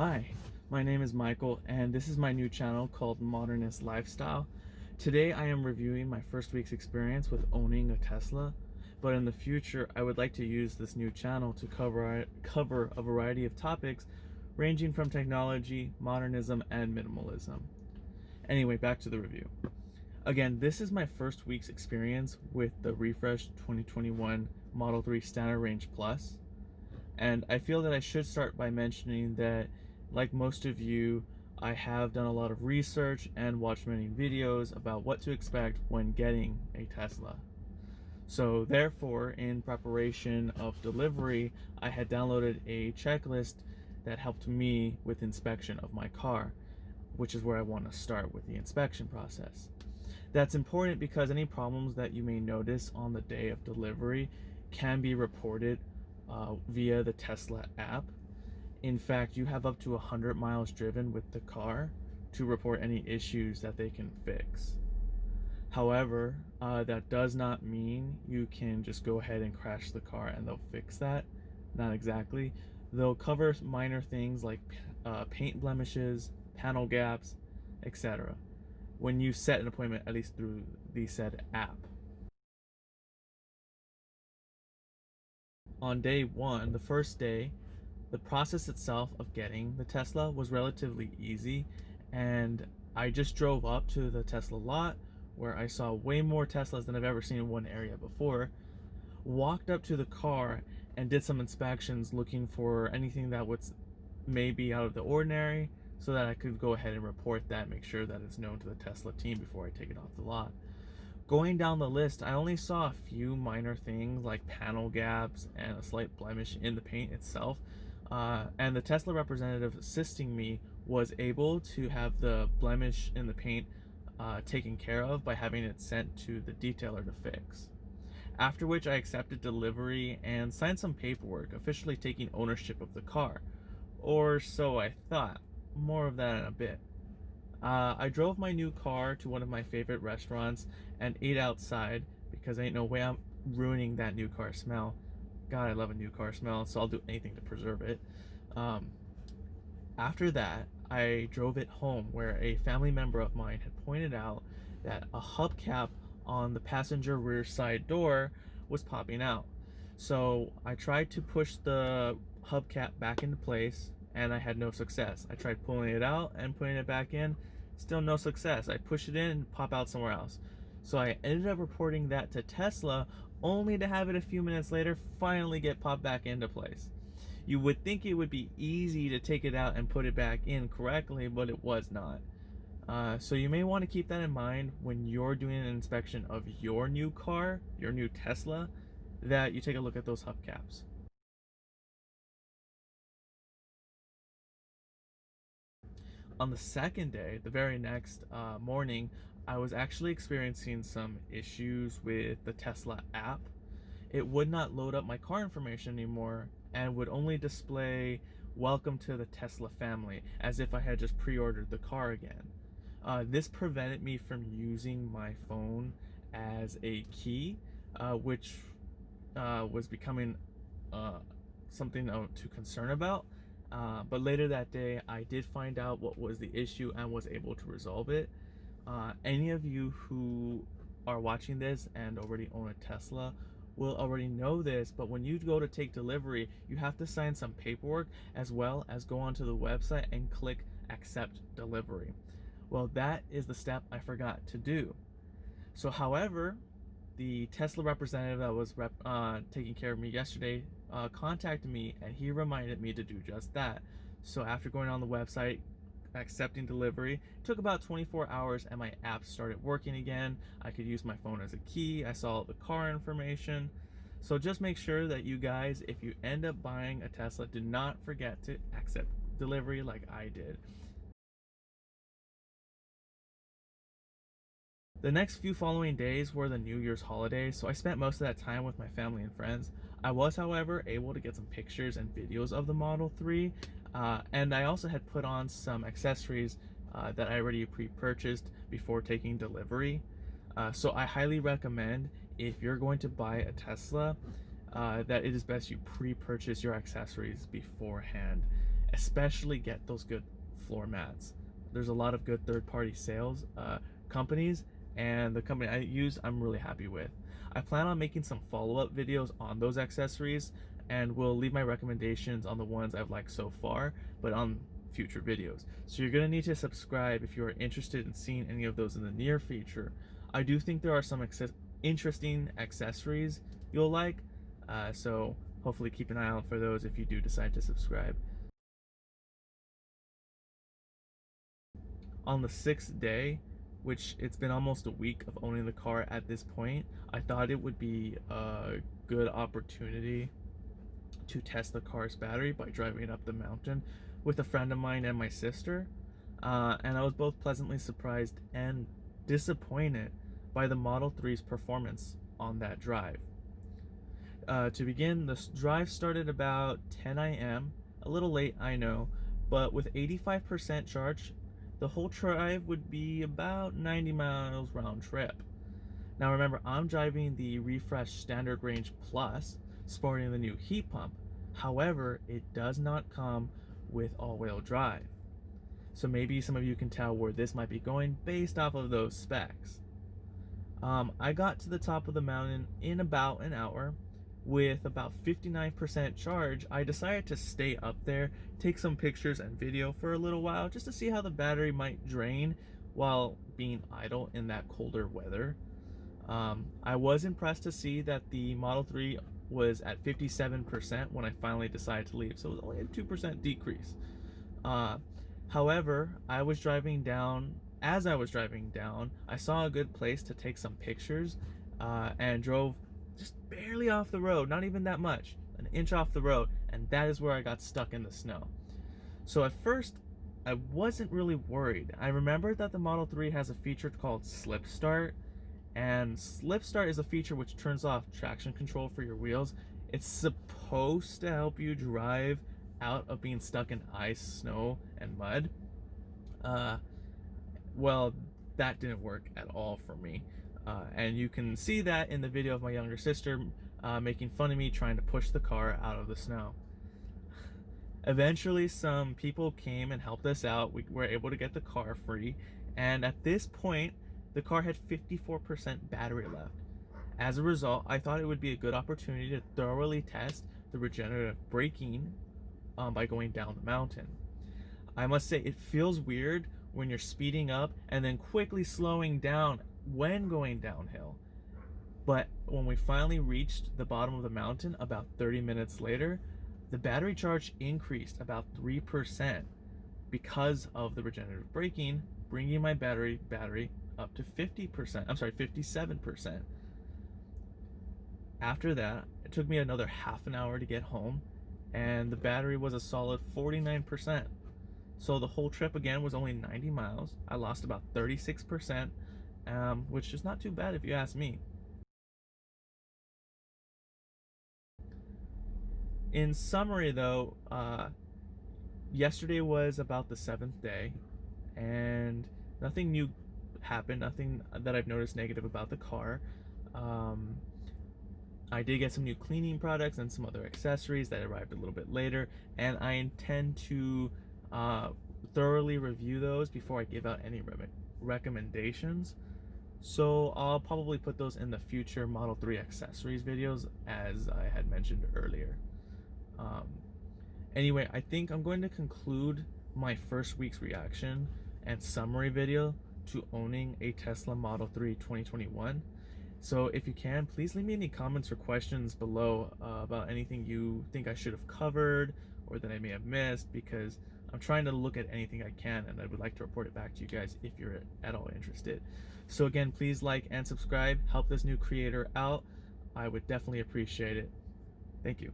Hi, my name is Michael, and this is my new channel called Modernist Lifestyle. Today I am reviewing my first week's experience with owning a Tesla, but in the future I would like to use this new channel to cover a variety of topics ranging from technology, modernism, and minimalism. Anyway, back to the review. Again, this is my first week's experience with the refreshed 2021 Model 3 Standard Range Plus. And I feel that I should start by mentioning that, like most of you, I have done a lot of research and watched many videos about what to expect when getting a Tesla. So therefore, in preparation of delivery, I had downloaded a checklist that helped me with inspection of my car, which is where I want to start with the inspection process. That's important because any problems that you may notice on the day of delivery can be reported via the Tesla app. In fact, you have up to 100 miles driven with the car to report any issues that they can fix. However, that does not mean you can just go ahead and crash the car and they'll fix that. Not exactly. They'll cover minor things like paint blemishes, panel gaps, etc. when you set an appointment, at least through the said app. On day one, the first day, the process itself of getting the Tesla was relatively easy, and I just drove up to the Tesla lot where I saw way more Teslas than I've ever seen in one area before, walked up to the car and did some inspections looking for anything that was maybe out of the ordinary so that I could go ahead and report that, make sure that it's known to the Tesla team before I take it off the lot. Going down the list, I only saw a few minor things like panel gaps and a slight blemish in the paint itself. And the Tesla representative assisting me was able to have the blemish in the paint taken care of by having it sent to the detailer to fix. After which I accepted delivery and signed some paperwork, officially taking ownership of the car. Or so I thought. More of that in a bit. I drove my new car to one of my favorite restaurants and ate outside because ain't no way I'm ruining that new car smell. God, I love a new car smell, so I'll do anything to preserve it. After that, I drove it home where a family member of mine had pointed out that a hubcap on the passenger rear side door was popping out. So I tried to push the hubcap back into place and I had no success. I tried pulling it out and putting it back in, still no success. I push it in and pop out somewhere else. So I ended up reporting that to Tesla only to have it a few minutes later finally get popped back into place. You would think it would be easy to take it out and put it back in correctly, but it was not. So you may want to keep that in mind when you're doing an inspection of your new car, your new Tesla, that you take a look at those hubcaps. On the second day, the very next morning, I was actually experiencing some issues with the Tesla app. It would not load up my car information anymore and would only display welcome to the Tesla family as if I had just pre-ordered the car again. This prevented me from using my phone as a key, which was becoming something to concern about. But later that day, I did find out what was the issue and was able to resolve it. Any of you who are watching this and already own a Tesla will already know this, but when you go to take delivery, you have to sign some paperwork as well as go onto the website and click accept delivery. Well, that is the step I forgot to do. So, however, the Tesla representative that was taking care of me yesterday contacted me and he reminded me to do just that. So after going on the website, accepting delivery, it took about 24 hours and my app started working again. I could use my phone as a key. I saw the car information. So just make sure that you guys, if you end up buying a Tesla, do not forget to accept delivery like I did. The next few following days were the New Year's holiday, so I spent most of that time with my family and friends. I was, however, able to get some pictures and videos of the Model 3, and I also had put on some accessories that I already pre-purchased before taking delivery. So I highly recommend, if you're going to buy a Tesla, that it is best you pre-purchase your accessories beforehand. especially get those good floor mats. There's a lot of good third-party sales companies, and the company I use I'm really happy with. I plan on making some follow-up videos on those accessories, and will leave my recommendations on the ones I've liked so far, but on future videos. So you're going to need to subscribe if you are interested in seeing any of those in the near future. I do think there are some interesting accessories you'll like, so hopefully keep an eye out for those if you do decide to subscribe. On the sixth day, which it's been almost a week of owning the car at this point, I thought it would be a good opportunity to test the car's battery by driving it up the mountain with a friend of mine and my sister. And I was both pleasantly surprised and disappointed by the Model 3's performance on that drive. To begin, the drive started about 10 a.m., a little late, I know, but with 85% charge, the whole drive would be about 90 miles round trip. Now remember, I'm driving the refreshed Standard Range Plus, sporting the new heat pump. However, it does not come with all-wheel drive. So maybe some of you can tell where this might be going based off of those specs. I got to the top of the mountain in about an hour. With about 59% charge, I decided to stay up there, take some pictures and video for a little while just to see how the battery might drain while being idle in that colder weather. I was impressed to see that the Model 3 was at 57% when I finally decided to leave, so it was only a 2% decrease. However, as I was driving down, I saw a good place to take some pictures, and drove just barely off the road, not even that much, an inch off the road, and that is where I got stuck in the snow. So at first, I wasn't really worried. I remembered that the Model 3 has a feature called Slip Start, and Slip Start is a feature which turns off traction control for your wheels. It's supposed to help you drive out of being stuck in ice, snow, and mud. Well, that didn't work at all for me. And you can see that in the video of my younger sister making fun of me trying to push the car out of the snow. Eventually, some people came and helped us out. We were able to get the car free, and at this point, the car had 54% battery left. As a result, I thought it would be a good opportunity to thoroughly test the regenerative braking by going down the mountain. I must say, it feels weird when you're speeding up and then quickly slowing down when going downhill. But when we finally reached the bottom of the mountain about 30 minutes later, the battery charge increased about 3% because of the regenerative braking, bringing my battery up to 57%. After that, it took me another half an hour to get home, and the battery was a solid 49%. So the whole trip again was only 90 miles. I lost about 36%, which is not too bad if you ask me. In summary though, yesterday was about the 7th day, and nothing new happened, nothing that I've noticed negative about the car. I did get some new cleaning products and some other accessories that arrived a little bit later, and I intend to thoroughly review those before I give out any recommendations. So I'll probably put those in the future Model 3 accessories videos, as I had mentioned earlier. Anyway, I think I'm going to conclude my first week's reaction and summary video to owning a Tesla Model 3 2021. So if you can, please leave me any comments or questions below about anything you think I should have covered or that I may have missed, because I'm trying to look at anything I can, and I would like to report it back to you guys if you're at all interested. So again, please like and subscribe, help this new creator out. I would definitely appreciate it. Thank you.